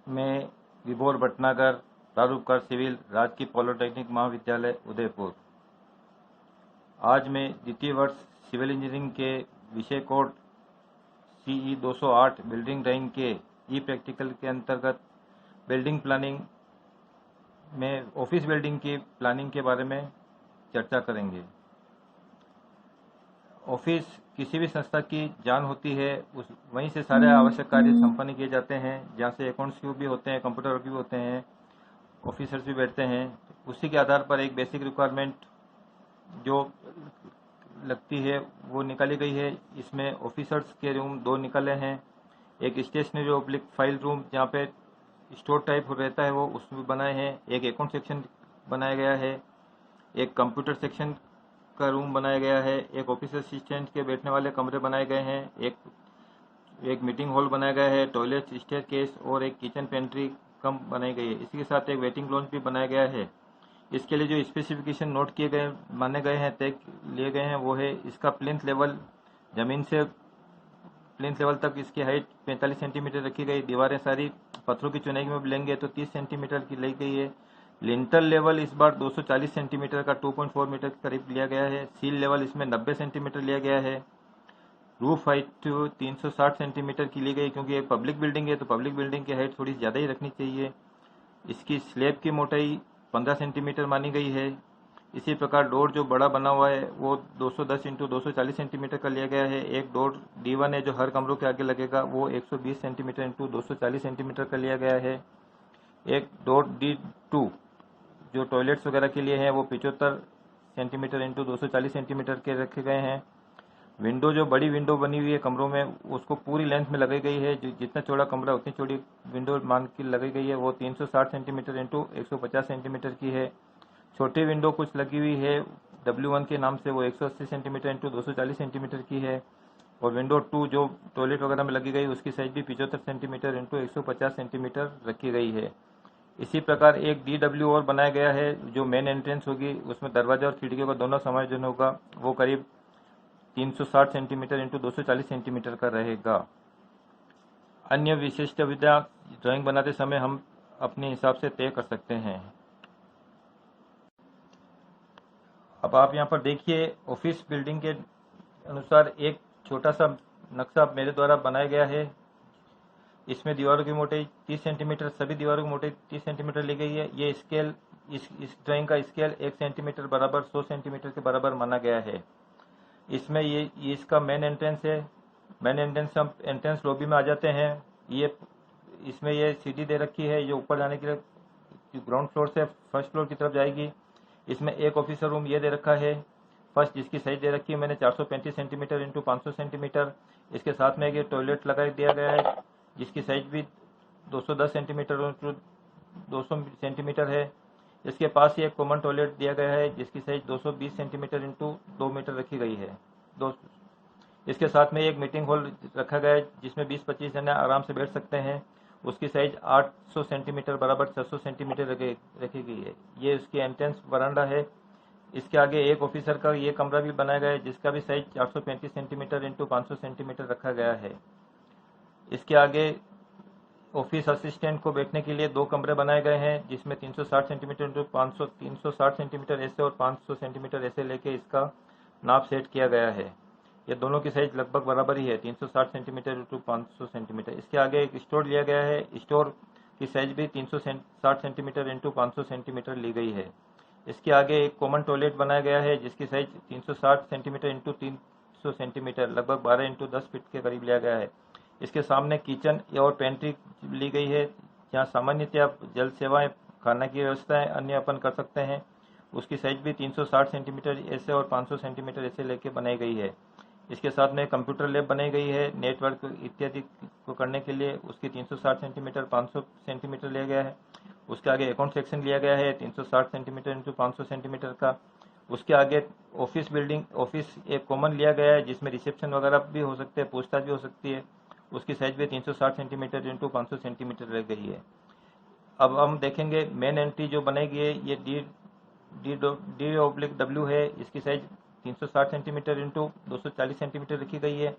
मैं विभोर भटनागर, प्रारूपकार सिविल, राजकीय पॉलिटेक्निक महाविद्यालय उदयपुर। आज मैं द्वितीय वर्ष सिविल इंजीनियरिंग के विषय कोड CE 208 बिल्डिंग ड्राइंग के ई प्रैक्टिकल के अंतर्गत बिल्डिंग प्लानिंग में ऑफिस बिल्डिंग की प्लानिंग के बारे में चर्चा करेंगे। ऑफिस किसी भी संस्था की जान होती है, उस वहीं से सारे आवश्यक कार्य संपन्न किए जाते हैं, जहाँ से अकाउंट्स भी होते हैं, कंप्यूटर भी होते हैं, ऑफिसर्स भी बैठते हैं। उसी के आधार पर एक बेसिक रिक्वायरमेंट जो लगती है वो निकाली गई है। इसमें ऑफिसर्स के रूम 2 निकाले हैं। एक स्टेशनरी ऑब्लिक फाइल रूम जहाँ पे स्टोर टाइप रहता है वो उसमें बनाए हैं। एक अकाउंट सेक्शन बनाया गया है। एक कंप्यूटर सेक्शन का रूम बनाया गया है। एक ऑफिस असिस्टेंट के बैठने वाले कमरे बनाए गए हैं। एक मीटिंग हॉल बनाया गया है। टॉयलेट, स्टेयरकेस और एक किचन पेंट्री कम बनाई गई है। इसी के साथ एक वेटिंग लॉन्च भी बनाया गया है। इसके लिए जो स्पेसिफिकेशन नोट किए गए, माने गए हैं, तय लिए गए हैं, वो है इसका प्लिंथ लेवल, जमीन से प्लिंथ लेवल तक इसकी हाइट 45 सेंटीमीटर रखी गई। दीवारें सारी पत्थरों की चुनाई में लेंगे तो 30 सेंटीमीटर की ली गई है। लिंटल लेवल इस बार 240 सेंटीमीटर का 2.4 मीटर के करीब लिया गया है। सील लेवल इसमें 90 सेंटीमीटर लिया गया है। रूफ हाइट 360 सेंटीमीटर की ली गई, क्योंकि ये पब्लिक बिल्डिंग है तो पब्लिक बिल्डिंग की हाइट थोड़ी ज़्यादा ही रखनी चाहिए। इसकी स्लैब की मोटाई 15 सेंटीमीटर मानी गई है। इसी प्रकार डोर जो बड़ा बना हुआ है वो 210 इंटू 240 सेंटीमीटर का लिया गया है। एक डोर D1 है जो हर कमरों के आगे लगेगा, वो 120 सेंटीमीटर इंटू 240 सेंटीमीटर का लिया गया है। एक डोर D2 जो टॉयलेट्स वगैरह के लिए है वो 75 सेंटीमीटर इंटू 240 सेंटीमीटर के रखे गए हैं। विंडो जो बड़ी विंडो बनी हुई है कमरों में उसको पूरी लेंथ में लगाई गई है। जो जितना चौड़ा कमरा उतनी चौड़ी विंडो मान की लगाई गई है, वो 360 सेंटीमीटर इंटू 150 सेंटीमीटर की है। छोटी विंडो कुछ लगी हुई है W1 के नाम से, वो 180 सेंटीमीटर इंटू 240 सेंटीमीटर की है। और विंडो 2 जो टॉयलेट वगैरह में लगी गई उसकी साइज भी 75 सेंटीमीटर इंटू 150 सेंटीमीटर रखी गई है। इसी प्रकार एक DW और बनाया गया है जो मेन एंट्रेंस होगी, उसमें दरवाजा और खिड़कियों का दोनों समायोजन होगा, वो करीब 360 सेंटीमीटर इंटू 240 सेंटीमीटर का रहेगा। अन्य विशिष्ट विधा ड्राइंग बनाते समय हम अपने हिसाब से तय कर सकते हैं। अब आप यहाँ पर देखिए, ऑफिस बिल्डिंग के अनुसार एक छोटा सा नक्शा मेरे द्वारा बनाया गया है। इसमें दीवारों की मोटाई 30 सेंटीमीटर, सभी दीवारों की मोटाई 30 सेंटीमीटर ली गई है। ये स्केल, इस ड्राइंग का स्केल 1 सेंटीमीटर बराबर 100 सेंटीमीटर के बराबर माना गया है। इसमें ये इसका मेन एंट्रेंस है। मेन एंट्रेंस हम एंट्रेंस लॉबी में आ जाते हैं। ये इसमें ये सीढ़ी दे रखी है जो ऊपर जाने के लिए ग्राउंड फ्लोर से फर्स्ट फ्लोर की तरफ जाएगी। इसमें एक ऑफिसर रूम ये दे रखा है फर्स्ट, जिसकी साइज दे रखी है मैंने 435 सेंटीमीटर इंटू 500 सेंटीमीटर। इसके साथ में एक टॉयलेट लगा दिया गया है जिसकी साइज भी 210 सेंटीमीटर इंटू 200 सेंटीमीटर है। इसके पास ही एक कॉमन टॉयलेट दिया गया है जिसकी साइज 220 सेंटीमीटर इंटू 2 मीटर रखी गई है। इसके साथ में एक मीटिंग हॉल रखा गया है जिसमें 20-25 जने आराम से बैठ सकते हैं। उसकी साइज 800 सेंटीमीटर बराबर 600 सेंटीमीटर रखी गई है। ये उसकी एंट्रेंस वरांडा है। इसके आगे एक ऑफिसर का ये कमरा भी बनाया गया है जिसका भी साइज 435 सेंटीमीटर इंटू 500 सेंटीमीटर रखा गया है। इसके आगे ऑफिस असिस्टेंट को बैठने के लिए 2 कमरे बनाए गए हैं जिसमें 360 सेंटीमीटर इंटू 500 360 सेंटीमीटर ऐसे और 500 सेंटीमीटर ऐसे लेके इसका नाप सेट किया गया है। ये दोनों की साइज लगभग बराबर ही है, 360 सेंटीमीटर इंटू 500 सेंटीमीटर। इसके आगे एक स्टोर लिया गया है। स्टोर की साइज भी 360 सेंटीमीटर इंटू 500 सेंटीमीटर ली गई है। इसके आगे एक कॉमन टॉयलेट बनाया गया है जिसकी साइज 360 सेंटीमीटर इंटू 300 सेंटीमीटर लगभग 12 इंटू 10 फीट के करीब लिया गया है। इसके सामने किचन और पेंट्री ली गई है जहाँ सामान्यतया जल सेवाएं, खाना की व्यवस्थाएं अन्य अपन कर सकते हैं। उसकी साइज भी 360 सेंटीमीटर ऐसे और 500 सेंटीमीटर ऐसे लेके बनाई गई है। इसके साथ में कंप्यूटर लैब बनाई गई है नेटवर्क इत्यादि को करने के लिए। उसकी 360 सेंटीमीटर 500 सेंटीमीटर लिया गया है। उसके आगे अकाउंट सेक्शन लिया गया है 360 सेंटीमीटर इंटू 500 सेंटीमीटर का। उसके आगे ऑफिस बिल्डिंग ऑफिस एक कॉमन लिया गया है जिसमें रिसेप्शन वगैरह भी हो सकते हैं, पूछताछ भी हो सकती है। उसकी साइज भी 360 सेंटीमीटर इंटू 500 सेंटीमीटर रह गई है। अब हम देखेंगे मेन एंट्री जो बनाई गई है ये D/W है। इसकी साइज 360 सेंटीमीटर इंटू 240 सेंटीमीटर रखी गई है।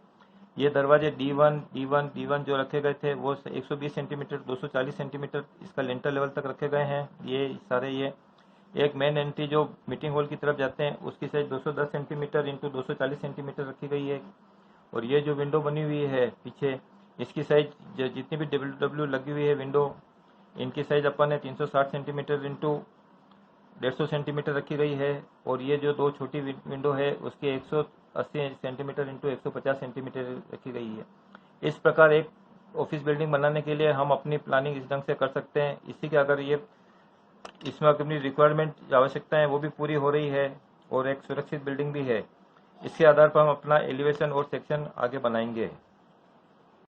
ये दरवाजे D1 जो रखे गए थे वो 120 सेंटीमीटर 240 सेंटीमीटर इसका लिंटर लेवल तक रखे गए हैं। ये सारे ये एक मेन एंट्री जो मीटिंग हॉल की तरफ जाते हैं उसकी साइज 210 सेंटीमीटर इंटू 240 सेंटीमीटर रखी गई है। और ये जो विंडो बनी हुई है पीछे, इसकी साइज जितनी भी डब्ल्यू लगी हुई है विंडो, इनकी साइज अपन ने 360 सेंटीमीटर इंटू 150 सेंटीमीटर रखी गई है। और ये जो दो छोटी विंडो है उसकी 180 सेंटीमीटर इंटू 150 सेंटीमीटर रखी गई है। इस प्रकार एक ऑफिस बिल्डिंग बनाने के लिए हम अपनी प्लानिंग इस ढंग से कर सकते हैं। इसी के अगर ये इसमें अपनी रिक्वायरमेंट आवश्यकताएं वो भी पूरी हो रही है और एक सुरक्षित बिल्डिंग भी है, इसके आधार पर हम अपना एलिवेशन और सेक्शन आगे बनाएंगे।